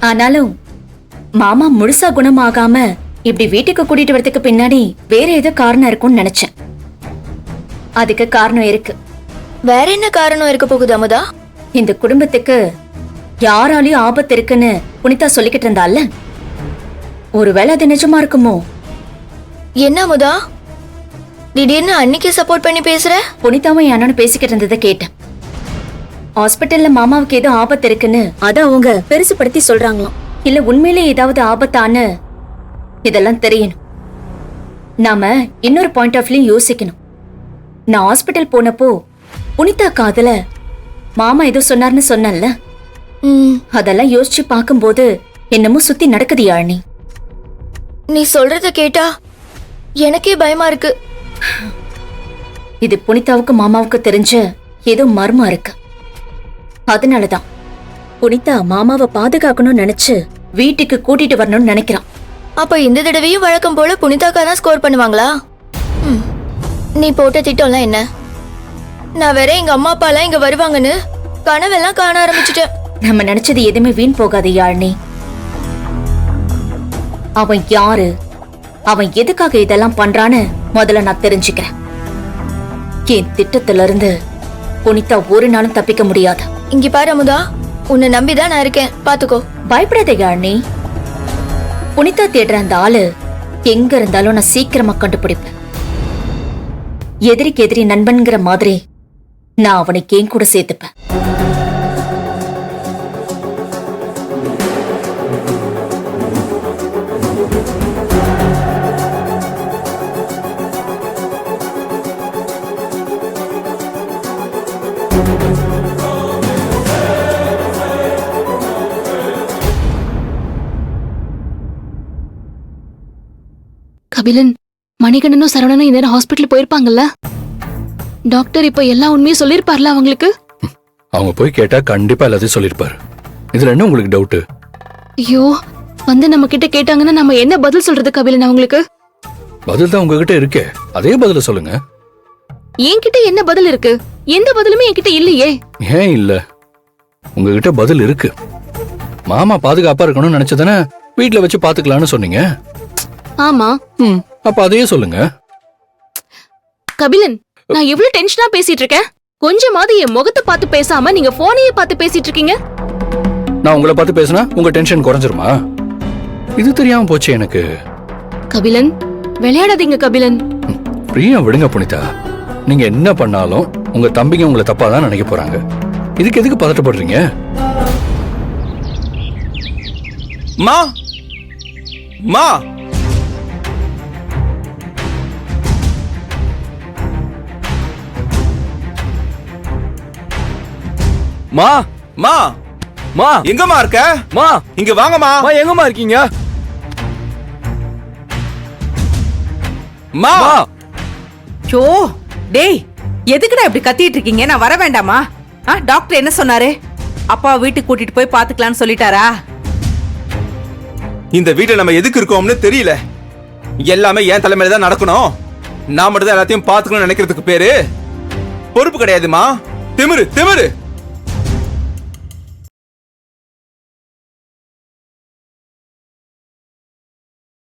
ஆனாலும் மாமா முழுசா குணமாகாம இப்படி வீட்டுக்கு கூட்டிட்டு வரதுக்கு பின்னாடி வேற ஏதோ காரணம் இருக்கும்னு நினைச்சேன். அதுக்கு காரணம் இருக்கு. வேற என்ன காரணம் இருக்க போகுது அமுதா? இந்த குடும்பத்துக்கு யாராலையும் ஆபத்து இருக்குன்னு புனிதா சொல்லிக்கிட்டு இருந்தால, ஒருவேளை அது நிஜமா இருக்குமோ? என்ன அமுதா திடீர்னு அன்னைக்கு சப்போர்ட் பண்ணி பேசுற? புனிதாவும் என் அண்ணனும் பேசிக்கிட்டு இருந்ததை கேட்டேன். ஹாஸ்பிட்டல்ல மாமாவுக்கு ஏதோ ஆபத்து இருக்குன்னு அத அவங்க பெருசுபடுத்தி சொல்றாங்களாம். இல்ல உண்மையிலே ஏதாவது ஆபத்தான்னு இதெல்லாம் தெரியணும். நாம இன்னொரு பாயிண்ட் ஆஃப் வியூ யோசிக்கணும். நான் ஹாஸ்பிட்டல் போனப்போ புனிதா காதுல மாமா ஏதோ சொன்னார்னு சொன்னல, அதெல்லாம் யோசிச்சு பார்க்கும்போது என்னமோ சுத்தி நடக்குது யாழினி. நீ சொல்றத கேட்டா எனக்கே பயமா இருக்கு. இது புனிதாவுக்கு மாமாவுக்கு தெரிஞ்ச ஏதோ மர்மம் இருக்கு. அதனாலதான் புனிதா மாமாவை பாதுகாக்கணும்னு நினைச்சு வீட்டுக்கு கூட்டிட்டு வரணும்னு நினைக்கிறான். அப்ப இந்த தடவையும் வழக்கம் போல புனிதாக்கா தான் ஸ்கோர் பண்ணுவாங்களா? நீ போட்ட திட்டம்லாம் என்ன? நான் வேற எங்க அம்மா அப்பா எல்லாம் இங்க வருவாங்கன்னு கனவெல்லாம் காண ஆரம்பிச்சுட்டேன். நம்ம நினைச்சது எதுவுமே வீண் போகாது யாழினி. அவன் யாரு, அவன் எதுக்காக இதெல்லாம் பண்றான்னு முதல்ல நான் தெரிஞ்சுக்கிறேன். என் திட்டத்துல இருந்து புனிதா ஒரு நாளும் தப்பிக்க முடியாது. இங்க பாரு அமுதா, உன்னை நம்பிதான் நான் இருக்கேன், பாத்துக்கோ. பயப்படாத யாழினி. புனிதா தேடுற அந்த ஆளு எங்க இருந்தாலும் நான் சீக்கிரமா கண்டுபிடிப்பேன். எதிரிக்கு எதிரி நண்பன்கிற மாதிரி நான் அவனுக்கு என் கூட சேர்த்துப்பேன். கபிலன், மணிகண்டனும் சரவணனும் இந்த நேரம் ஹாஸ்பிட்டல் போயிருப்பாங்கல்ல? டாக்டர் இப்ப எல்லா உண்மையும் சொல்லிருப்பார்ல அவங்களுக்கு? அவங்க போய் கேட்டா கண்டிப்பா எல்லாத்தையும் சொல்லிருப்பாரு. இதுல என்ன உங்களுக்கு டவுட்? ஐயோ, வந்து நம்ம கிட்ட கேட்டாங்கன்னா நம்ம என்ன பதில் சொல்றது கபிலன்? அவங்களுக்கு பதில் தான் உங்ககிட்ட இருக்கே, அதே பதில சொல்லுங்க. என்கிட்ட என்ன பதில் இருக்கு? எந்த பதிலுமே என்கிட்ட இல்லையே. ஏன் இல்ல? உங்ககிட்ட பதில் இருக்கு. மாமா பாதுகாப்பா இருக்கணும்னு நினைச்சதானே வீட்டுல வச்சு பாத்துக்கலாம்னு சொன்னீங்க. ஆமா. அப்ப அதையே சொல்லுங்க. கபிலன், நான் எவ்வளவு டென்ஷனா பேசிட்டு இருக்கேன். கொஞ்சமாவது என் முகத்தை பார்த்து பேசாம நீங்க போனையே பார்த்து பேசிட்டு இருக்கீங்க. நான் உங்களை பார்த்து பேசினா உங்க டென்ஷன் குறைஞ்சிருமா? இது தெரியாம போச்சு எனக்கு. கபிலன், விளையாடாதீங்க கபிலன். பிரியா விடுங்க புனிதா. நீங்க என்ன பண்ணாலும் உங்க தம்பிங்க உங்களை தப்பாதான் நினைக்க போறாங்க. இதுக்கு எதுக்கு பதட்டப்படுறீங்க? மா மா மா மா மா எங்கம்மா இருக்க? மா இங்க வாங்கம்மா. மா எங்கம்மா இருக்கீங்க? மா சோ டேய், எதுக்குடா இப்படி கத்திட்டு இருக்கீங்க? நான் வர வேண்டாமா? டாக்டர் என்ன சொன்னாரு? அப்பா வீட்டுக்கு கூட்டிட்டு போய் பாத்துக்கலாம்னு சொல்லிட்டாரா? இந்த வீட்டுல நம்ம எதுக்கு இருக்கோம்னு தெரியல. எல்லாமே என் தலைமையில தான் நடக்கணும். நான் மட்டும் தான் எல்லாத்தையும் பாத்துக்கணும்னு நினைக்கிறதுக்கு பேரு பொறுப்பு கிடையாதுமா. திமிரு திமிரு.